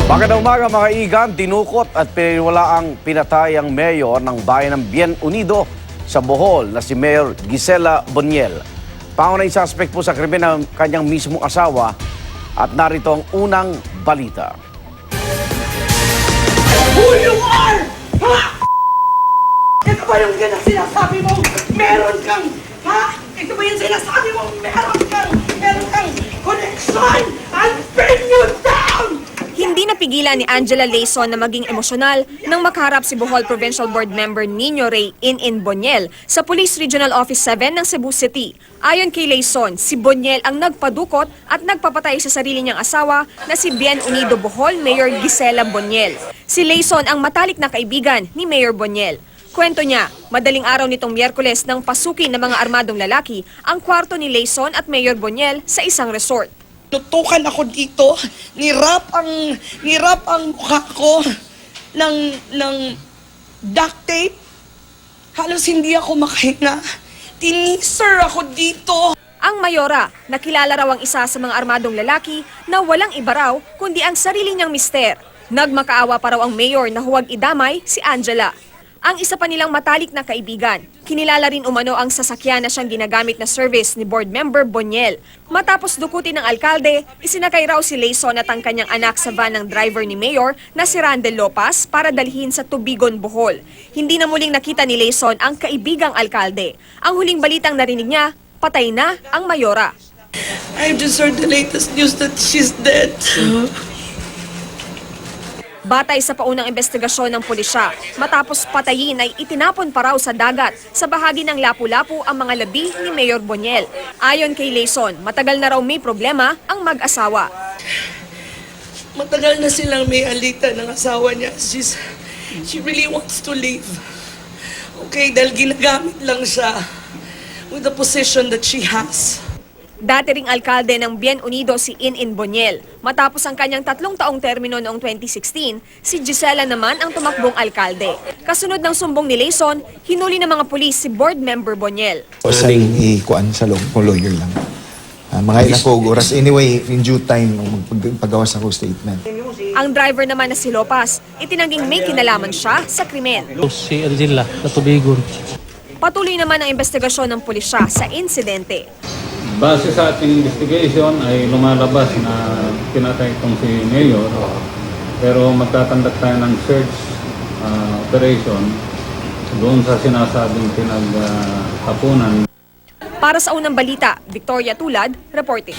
Magandang umaga mga igan, dinukot at pinwalaang pinatay ang mayor ng bayan ng Bien Unido sa Bohol na si Mayor Gisela Boniel. Pangunahing suspect po sa krimen ng kanyang mismong asawa at narito ang unang balita. Who you are? Ha? Ito ba yung sinasabi mo? Meron kang, ha? Ito ba yung sinasabi mo? Meron kang connection! I'll bring you down! Hindi napigilan ni Angela Leyson na maging emosyonal nang makaharap si Bohol Provincial Board Member Nino Ray In Boniel sa Police Regional Office 7 ng Cebu City. Ayon kay Leyson, si Boniel ang nagpadukot at nagpapatay sa sarili niyang asawa na si Bien Unido Bohol Mayor Gisela Boniel. Si Leyson ang matalik na kaibigan ni Mayor Boniel. Kwento niya, madaling araw nitong Miyerkules nang pasukin ng mga armadong lalaki ang kwarto ni Leyson at Mayor Boniel sa isang resort. Tutukan ako dito, nirap ang mukha ko ng duct tape. Halos hindi ako makahinga. Tiniser ako dito. Ang mayora, nakilala raw ang isa sa mga armadong lalaki na walang iba raw kundi ang sarili niyang mister. Nagmakaawa pa raw ang mayor na huwag idamay si Angela. Ang isa pa nilang matalik na kaibigan, kinilala rin umano ang sasakyan na siyang ginagamit na service ni board member Boniel. Matapos dukutin ng alkalde, isinakay raw si Leyson at ang kanyang anak sa van ng driver ni Mayor na si Randel Lopas para dalhin sa Tubigon, Bohol. Hindi na muling nakita ni Leyson ang kaibigang alkalde. Ang huling balitang narinig niya, patay na ang mayora. I've just heard the latest news that she's dead. Batay sa paunang investigasyon ng pulisya, matapos patayin ay itinapon pa raw sa dagat sa bahagi ng Lapu-Lapu ang mga labi ni Mayor Boniel. Ayon kay Leyson, matagal na raw may problema ang mag-asawa. Matagal na silang may alitan ng asawa niya. She really wants to leave. Okay, dahil ginagamit lang siya with the position that she has. Dati ring alkalde ng Bien Unido si In Boniel. Matapos ang kanyang 3 taong termino noong 2016, si Gisela naman ang tumakbong alkalde. Kasunod ng sumbong ni Leyson, hinuli ng mga pulis si board member Boniel. Sa ikuan sa lawyer lang. Mga ilang oras. Anyway, in due time, magpagawas ako statement. Ang driver naman na si Lopas, itinangging may kinalaman siya sa krimen. Si Angela, sa Tubigon. Patuloy naman ang investigasyon ng pulisya sa insidente. Base sa ating investigation ay lumalabas na pinatay itong si Mayor, pero magtatanggap tayo ng search operation doon sa sinasabing pinaghapunan. Para sa unang balita, Victoria Tulad, reporting.